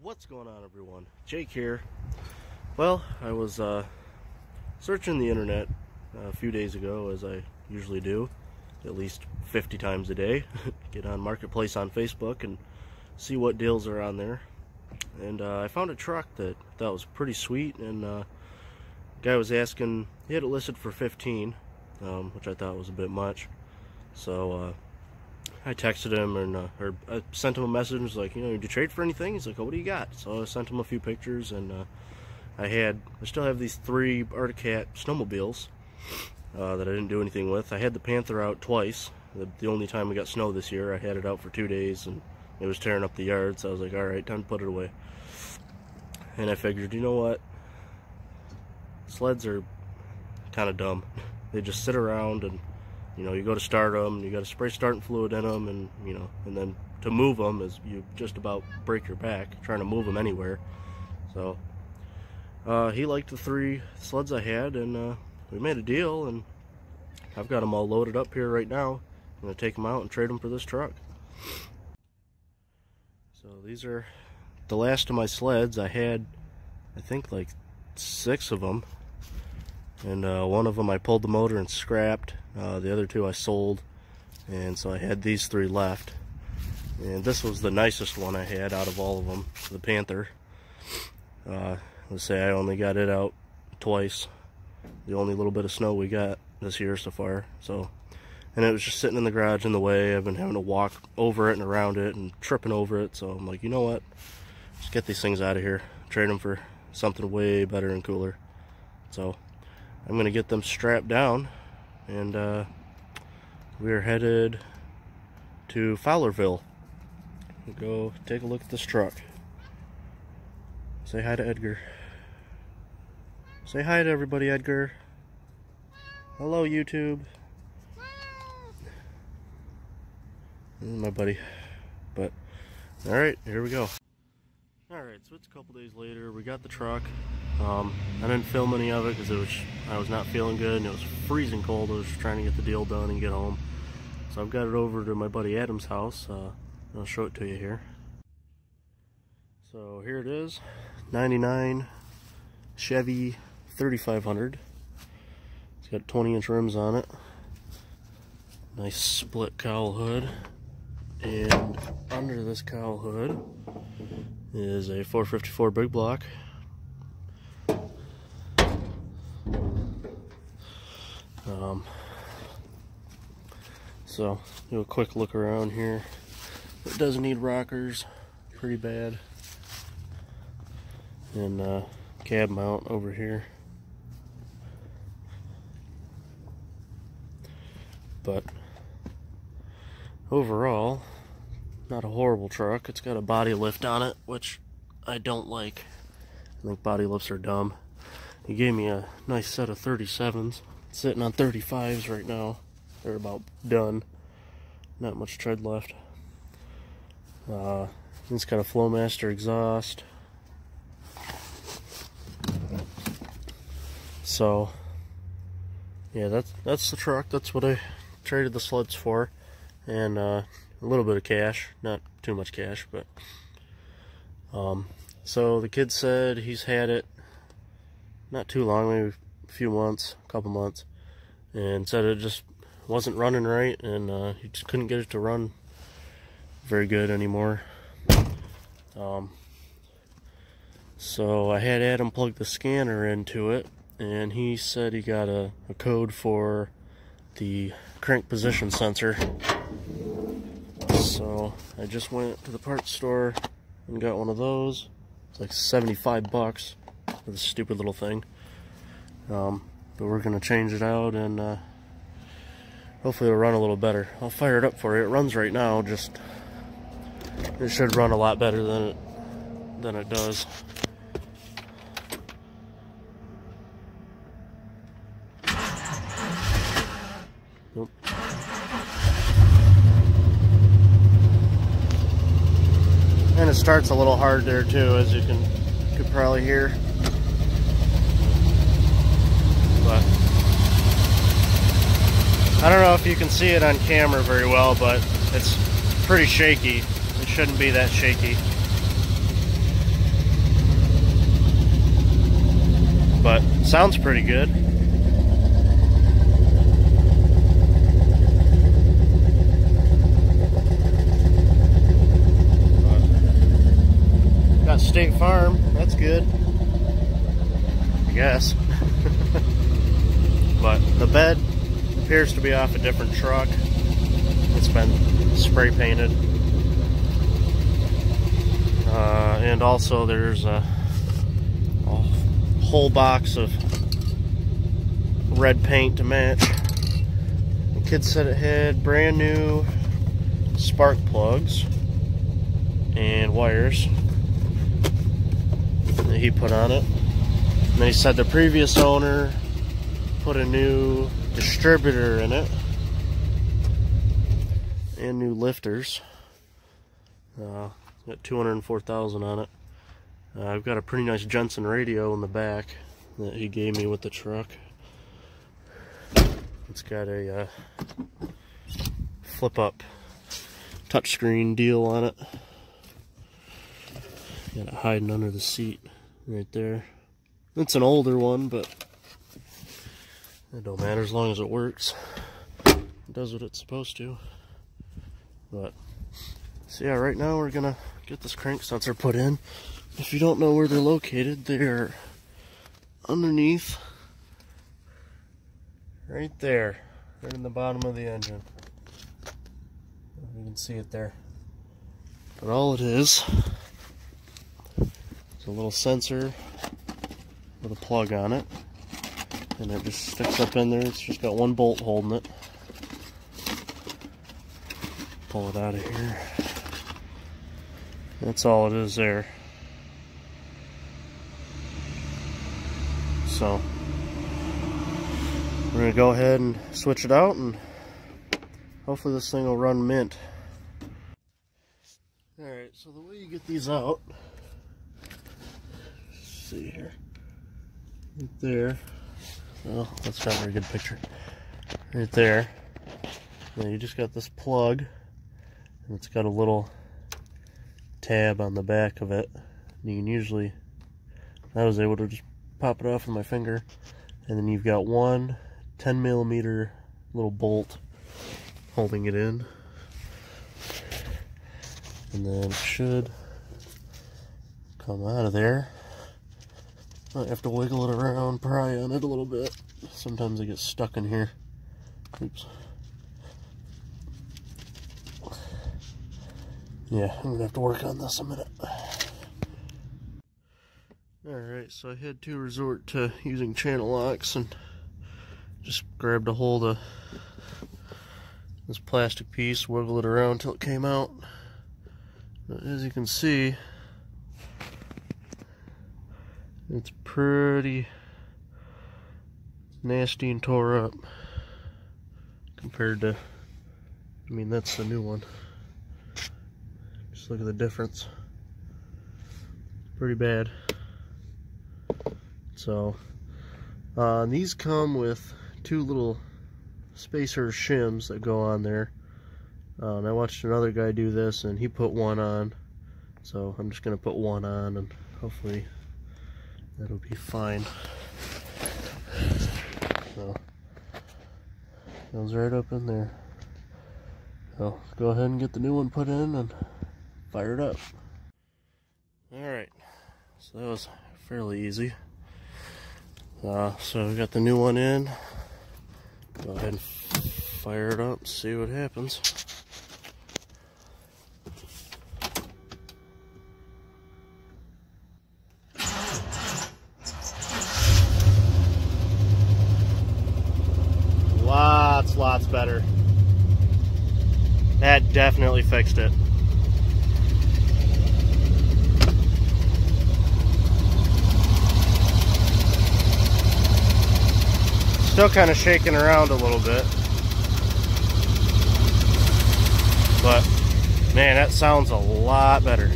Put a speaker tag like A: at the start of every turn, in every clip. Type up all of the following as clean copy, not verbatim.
A: What's going on, everyone? Jake here. Well, I was searching the internet a few days ago, as I usually do, at least 50 times a day. Get on Marketplace on Facebook and see what deals are on there. And I found a truck that I thought was pretty sweet, and the guy was asking, he had it listed for 15, which I thought was a bit much. So I texted him, and or I sent him a message, was like, did you trade for anything? He's like, oh, what do you got? So I sent him a few pictures, and I still have these 3 Arctic Cat Snowmobiles that I didn't do anything with. I had the Panther out twice. The only time we got snow this year, I had it out for 2 days, and it was tearing up the yard, so I was like, alright, time to put it away. And I figured, you know what? Sleds are kind of dumb. They just sit around, and you go to start them, you got to spray starting fluid in them, and and then to move them is you just about break your back trying to move them anywhere. So he liked the 3 sleds I had, and we made a deal, and I've got them all loaded up here right now. I'm gonna take them out and trade them for this truck. So these are the last of my sleds. I had, I think, like 6 of them, and one of them I pulled the motor and scrapped. The other 2 I sold, and so I had these 3 left. And this was the nicest one I had out of all of them, the Panther. Let's say I only got it out twice, the only little bit of snow we got this year so far. So, and it was just sitting in the garage in the way. I've been having to walk over it and around it and tripping over it. So I'm like, you know what? Just get these things out of here. Trade them for something way better and cooler. So I'm going to get them strapped down, and we're headed to Fowlerville. We'll go take a look at this truck. Say hi to Edgar. Say hi to everybody, Edgar. Hello, YouTube. This is my buddy. But, alright, here we go. Alright, so it's a couple days later. We got the truck. I didn't film any of it because I was not feeling good, and it was freezing cold. I was just trying to get the deal done and get home. So I've got it over to my buddy Adam's house. I'll show it to you here. So here it is, 99 Chevy 3500. It's got 20-inch rims on it. Nice split cowl hood. And under this cowl hood is a 454 big block. So do a quick look around here. It does need rockers pretty bad, and cab mount over here. But overall, not a horrible truck. It's got a body lift on it, which I don't like. I think body lifts are dumb. He gave me a nice set of 37s. Sitting on 35s right now. They're about done. Not much tread left. It's got a Flowmaster exhaust. So yeah, that's the truck. That's what I traded the sleds for, and a little bit of cash, not too much cash, but so the kid said he's had it not too long, maybe a few months, a couple months, and said it just wasn't running right, and he just couldn't get it to run very good anymore. So I had Adam plug the scanner into it, and he said he got a code for the crank position sensor. So I just went to the parts store and got one of those. It's like 75 bucks for this stupid little thing. But we're gonna change it out, and hopefully it'll run a little better. I'll fire it up for you. It runs right now, just it should run a lot better than it does. Nope. And it starts a little hard there too, as you could probably hear. But I don't know if you can see it on camera very well, but it's pretty shaky. It shouldn't be that shaky. but sounds pretty good. Got State Farm, that's good, I guess. But the bed appears to be off a different truck. It's been spray painted. And also there's a whole box of red paint to match. The kid said it had brand new spark plugs and wires that he put on it. And then he said the previous owner put a new distributor in it and new lifters. Got 204,000 on it. I've got a pretty nice Jensen radio in the back that he gave me with the truck. It's got a flip-up touchscreen deal on it. Got it hiding under the seat right there. It's an older one, but it don't matter as long as it works. It does what it's supposed to. But so yeah, right now we're gonna get this crank sensor put in. If you don't know where they're located, they're underneath, right there, right in the bottom of the engine. You can see it there. But all it is a little sensor with a plug on it, and it just sticks up in there. It's just got one bolt holding it. Pull it out of here. That's all it is there. So we're going to go ahead and switch it out, and hopefully this thing will run mint. Alright, so the way you get these out, let's see here, right there. Oh, that's not a very good picture. Right there. Now you just got this plug, and it's got a little tab on the back of it. And you can usually, I was able to just pop it off with my finger, and then you've got one 10mm little bolt holding it in, and then it should come out of there. I have to wiggle it around, pry on it a little bit. Sometimes it gets stuck in here. Oops. Yeah, I'm gonna have to work on this a minute. Alright, so I had to resort to using channel locks and just grabbed a hold of this plastic piece, wiggle it around until it came out. But as you can see, it's pretty nasty and tore up compared to, I mean, that's the new one. Just look at the difference. Pretty bad. So these come with two little spacer shims that go on there. And I watched another guy do this, and he put one on, so I'm just gonna put one on, and hopefully that'll be fine. So goes right up in there. So let's go ahead and get the new one put in and fire it up. Alright, so that was fairly easy. So we got the new one in. Go ahead and fire it up, see what happens. Lots better. That definitely fixed it. Still kind of shaking around a little bit, but man, that sounds a lot better.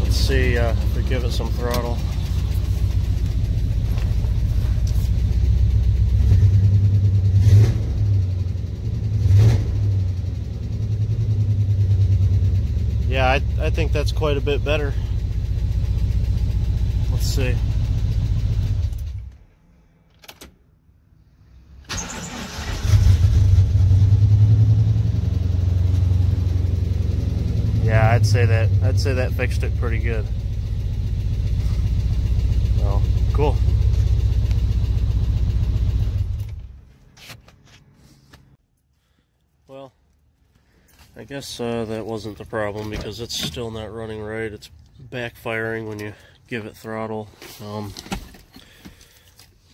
A: Let's see if we give it some throttle. Yeah, I think that's quite a bit better. Let's see. Yeah, I'd say that fixed it pretty good. Oh, cool. Well, I guess that wasn't the problem because it's still not running right. It's backfiring when you give it throttle.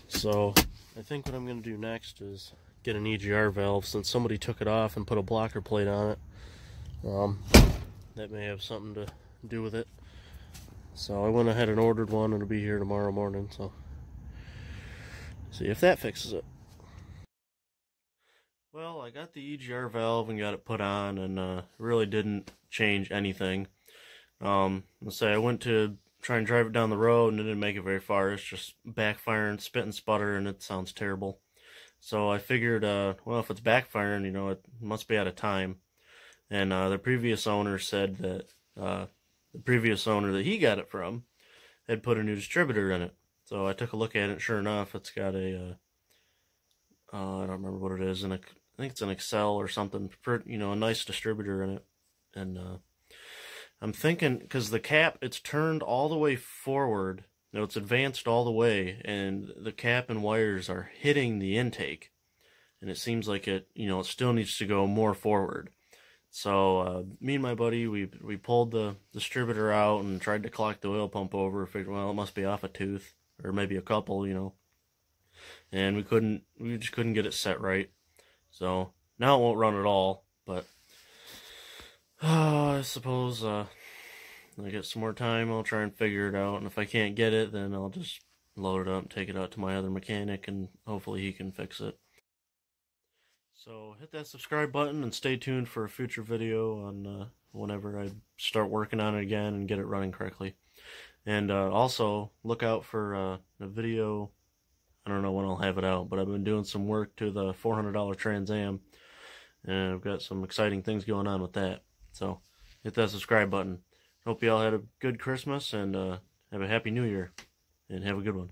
A: So I think what I'm going to do next is get an EGR valve, since somebody took it off and put a blocker plate on it. That may have something to do with it. So I went ahead and ordered one, and it'll be here tomorrow morning. So see if that fixes it. Well, I got the EGR valve and got it put on, and really didn't change anything. Let's say I went to try and drive it down the road, and it didn't make it very far. It's just backfiring, spit and sputter, and it sounds terrible. So I figured, well, if it's backfiring, you know, it must be out of time. And the previous owner said that the previous owner that he got it from had put a new distributor in it. So I took a look at it. Sure enough, it's got a I don't remember what it is, and I think it's an Excel or something. You know, a nice distributor in it. And I'm thinking, because the cap, it's turned all the way forward. You know, it's advanced all the way, and the cap and wires are hitting the intake. And it seems like it, you know, it still needs to go more forward. So me and my buddy, we pulled the distributor out and tried to clock the oil pump over. Figured, well, it must be off a tooth, or maybe a couple, you know. And we just couldn't get it set right. So now it won't run at all. But I suppose I get some more time, I'll try and figure it out. And if I can't get it, then I'll just load it up and take it out to my other mechanic, and hopefully he can fix it. So hit that subscribe button and stay tuned for a future video on whenever I start working on it again and get it running correctly. And also look out for a video. I don't know when I'll have it out, but I've been doing some work to the $400 Trans Am, and I've got some exciting things going on with that. So hit that subscribe button. Hope you all had a good Christmas, and have a happy New Year, and have a good one.